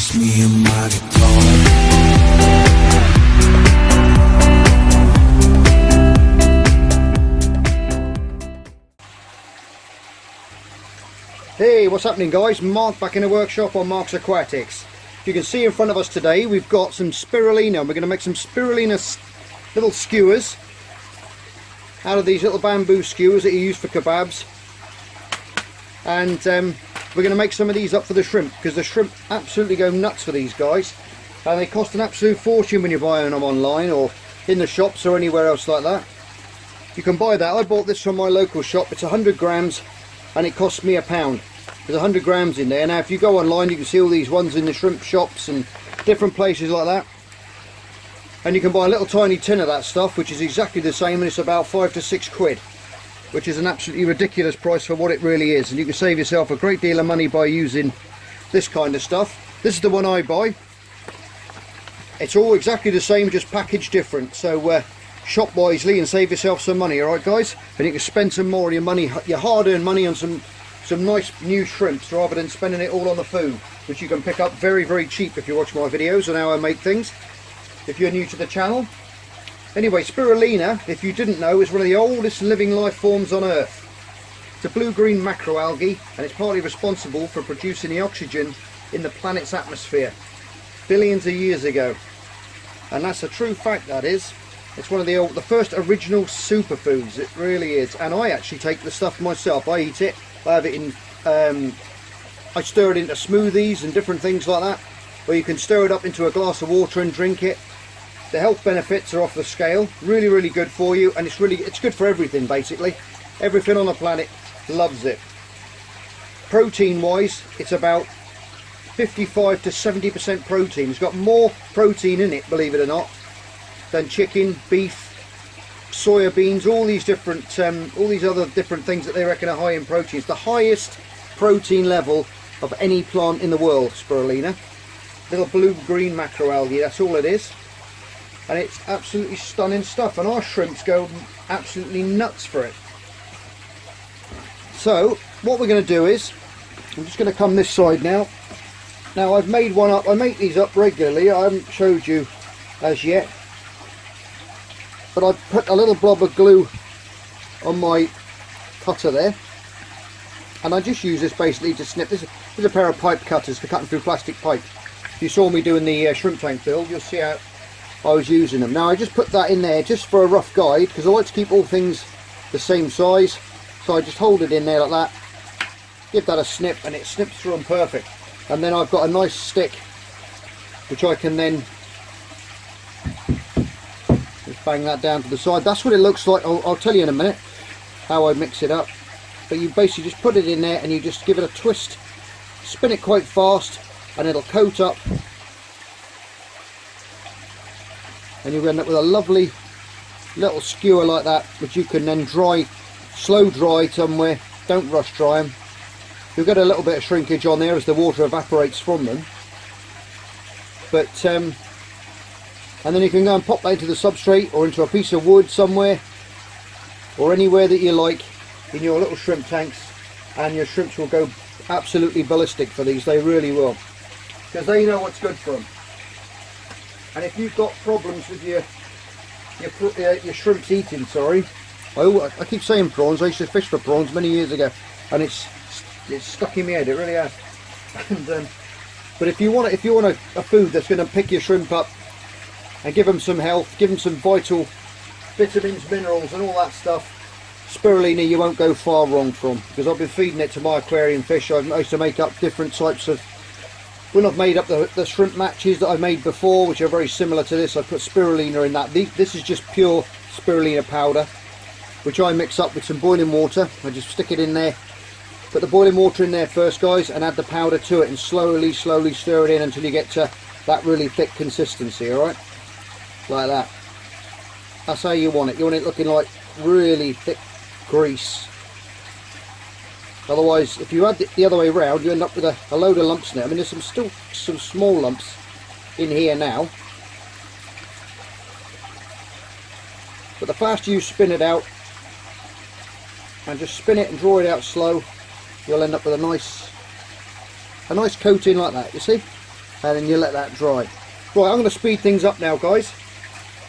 just me and my guitar. Hey, what's happening guys? Mark back in the workshop on Mark's Aquatics. You can see in front of us today we've got some spirulina. We're going to make some spirulina little skewers out of these little bamboo skewers that you use for kebabs. And we're going to make some of these up for the shrimp, because the shrimp absolutely go nuts for these guys. And they cost an absolute fortune when you're buying them online or in the shops or anywhere else like that. You can buy that. I bought this from my local shop. It's 100 grams and it cost me £1. There's 100 grams in there. Now if you go online you can see all these ones in the shrimp shops and different places like that. And you can buy a little tiny tin of that stuff, which is exactly the same, and it's about 5 to 6 quid. Which is an absolutely ridiculous price for what it really is, and you can save yourself a great deal of money by using this kind of stuff. This is the one I buy. It's all exactly the same, just packaged different. So shop wisely and save yourself some money, alright guys? And you can spend some more of your money, your hard-earned money, on some nice new shrimps, rather than spending it all on the food, which you can pick up very, very cheap if you watch my videos on how I make things, if you're new to the channel. Anyway, spirulina, if you didn't know, is one of the oldest living life forms on Earth. It's a blue-green macroalgae, and it's partly responsible for producing the oxygen in the planet's atmosphere billions of years ago. And that's a true fact, that is. It's one of the first original superfoods, it really is. And I actually take the stuff myself. I eat it, I have it in, I stir it into smoothies and different things like that, where you can stir it up into a glass of water and drink it. The health benefits are off the scale, really, really good for you, and it's good for everything basically. Everything on the planet loves it. Protein wise, it's about 55 to 70% protein. It's got more protein in it, believe it or not, than chicken, beef, soya beans, all these different, all these other different things that they reckon are high in protein. It's the highest protein level of any plant in the world, spirulina. Little blue-green macroalgae, that's all it is. And it's absolutely stunning stuff, and our shrimps go absolutely nuts for it. So what we're going to do is, I'm just going to come this side now. Now I've made one up. I make these up regularly. I haven't showed you as yet, but I've put a little blob of glue on my cutter there, and I just use this basically to snip. This is a pair of pipe cutters for cutting through plastic pipe. If you saw me doing the shrimp tank build, you'll see how I was using them. Now I just put that in there just for a rough guide, because I like to keep all things the same size. So I just hold it in there like that, give that a snip, and it snips through them perfect. And then I've got a nice stick which I can then just bang that down to the side. That's what it looks like. I'll tell you in a minute how I mix it up. But you basically just put it in there and you just give it a twist, spin it quite fast, and it'll coat up. And you end up with a lovely little skewer like that, which you can then dry, slow dry somewhere. Don't rush dry them. You'll get a little bit of shrinkage on there as the water evaporates from them. But and then you can go and pop that into the substrate or into a piece of wood somewhere, or anywhere that you like in your little shrimp tanks, and your shrimps will go absolutely ballistic for these. They really will, because they know what's good for them. And if you've got problems with your shrimps eating, sorry, I keep saying prawns. I used to fish for prawns many years ago, and it's stuck in my head. It really has. And, but if you want a food that's going to pick your shrimp up and give them some health, give them some vital vitamins, minerals, and all that stuff, spirulina you won't go far wrong from. Because I've been feeding it to my aquarium fish. I used to make up different types of. When I've made up the shrimp matches that I made before, which are very similar to this, I put spirulina in that. This is just pure spirulina powder, which I mix up with some boiling water. I just stick it in there, put the boiling water in there first, guys, and add the powder to it, and slowly stir it in until you get to that really thick consistency, alright? Like that. That's how you want it. You want it looking like really thick grease. Otherwise, if you add it the other way around, you end up with a load of lumps now. I mean, there's still some small lumps in here now. But the faster you spin it out, and just spin it and draw it out slow, you'll end up with a nice coating like that, you see? and then you let that dry. Right, I'm going to speed things up now, guys,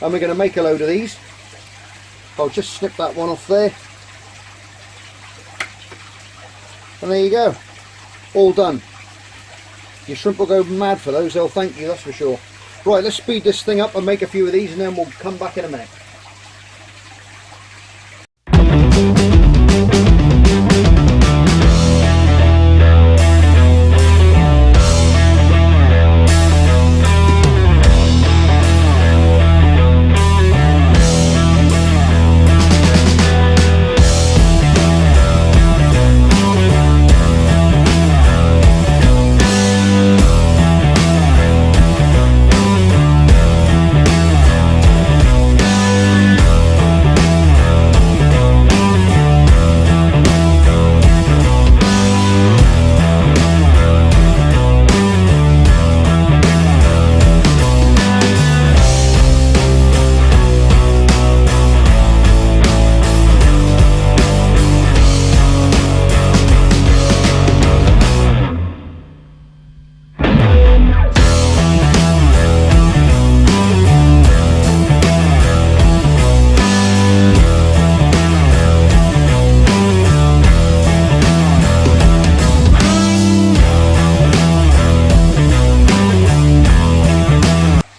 and we're going to make a load of these. I'll just snip that one off there, and there you go, all done. Your shrimp will go mad for those, they'll thank you, that's for sure. Right, let's speed this thing up and make a few of these, and then we'll come back in a minute.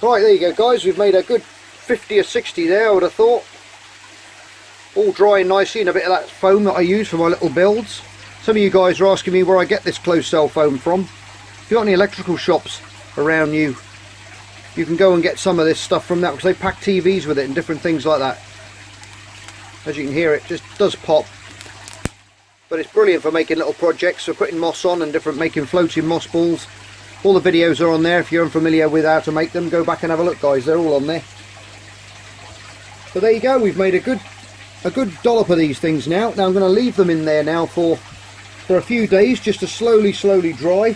Right, there you go, guys, we've made a good 50 or 60 there, I would have thought. All drying nicely, and a bit of that foam that I use for my little builds. Some of you guys are asking me where I get this closed cell foam from. If you've got any electrical shops around you, you can go and get some of this stuff from that, because they pack TVs with it and different things like that. As you can hear, it just does pop. But it's brilliant for making little projects, for putting moss on and making floating moss balls. All the videos are on there. If you're unfamiliar with how to make them, go back and have a look, guys, they're all on there. So there you go, we've made a good dollop of these things now. Now I'm going to leave them in there now for a few days, just to slowly dry.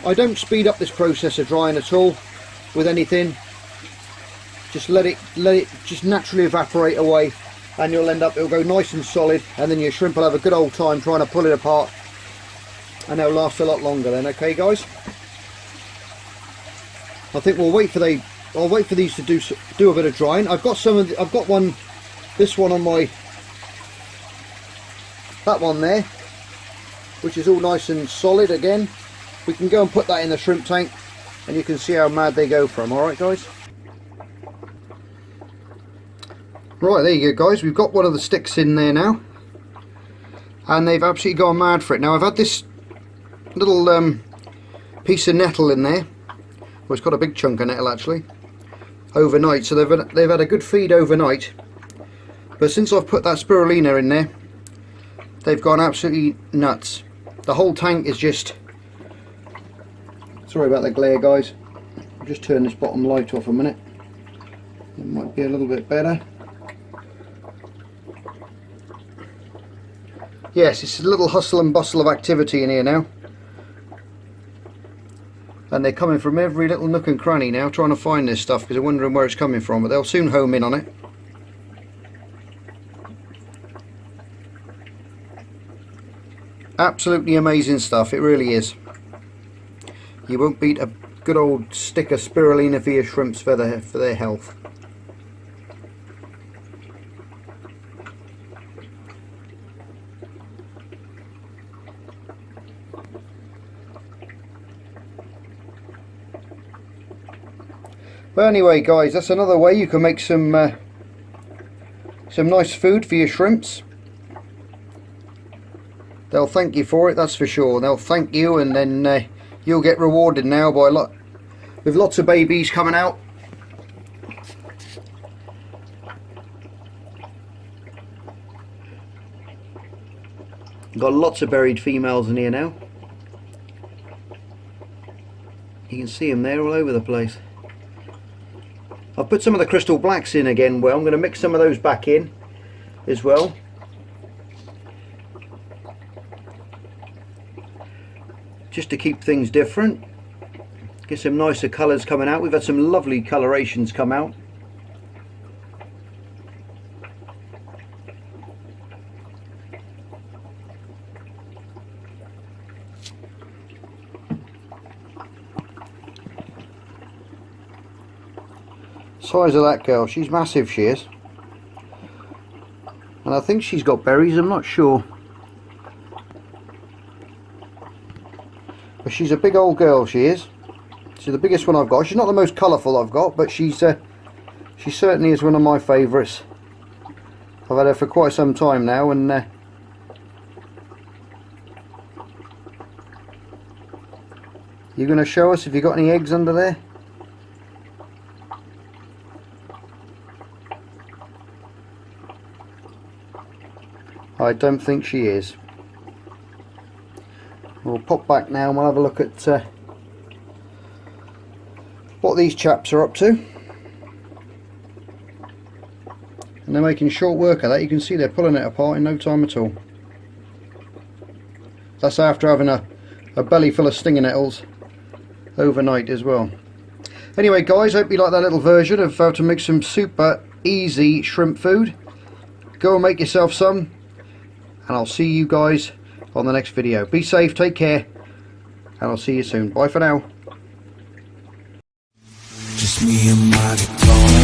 I don't speed up this process of drying at all with anything. Just let it just naturally evaporate away, and you'll end up, it'll go nice and solid, and then your shrimp will have a good old time trying to pull it apart, and they'll last a lot longer then. Okay, guys, I think I'll wait for these to do a bit of drying. I've got this one on that one there, which is all nice and solid again. We can go and put that in the shrimp tank, and you can see how mad they go from. Alright, guys. Right, there you go, guys, we've got one of the sticks in there now, and they've absolutely gone mad for it. Now I've had this little piece of nettle in there. Well, it's got a big chunk of nettle actually, overnight, so they've had a good feed overnight. But since I've put that spirulina in there, they've gone absolutely nuts. The whole tank is just, sorry about the glare, guys, I'll just turn this bottom light off a minute, it might be a little bit better. Yes, it's a little hustle and bustle of activity in here now. And they're coming from every little nook and cranny now, trying to find this stuff, because they're wondering where it's coming from, but they'll soon home in on it. Absolutely amazing stuff, it really is. You won't beat a good old stick of spirulina for your shrimps for their health. But anyway, guys, that's another way you can make some nice food for your shrimps. They'll thank you for it, that's for sure. They'll thank you, and then you'll get rewarded now with lots of babies coming out. Got lots of buried females in here now. You can see them there all over the place. I've put some of the crystal blacks in again. Well, I'm going to mix some of those back in as well. Just to keep things different. Get some nicer colours coming out. We've had some lovely colorations come out. Size of that girl, she's massive, she is. And I think she's got berries, I'm not sure. But she's a big old girl, she is. She's the biggest one I've got. She's not the most colourful I've got, but she certainly is one of my favourites. I've had her for quite some time now, and you're going to show us if you've got any eggs under there? I don't think she is. We'll pop back now and we'll have a look at what these chaps are up to. And they're making short work of that. You can see they're pulling it apart in no time at all. That's after having a belly full of stinging nettles overnight as well. Anyway guys, hope you like that little version of how to make some super easy shrimp food. Go and make yourself some, and I'll see you guys on the next video. Be safe, take care, and I'll see you soon. Bye for now. Just me and my guitar.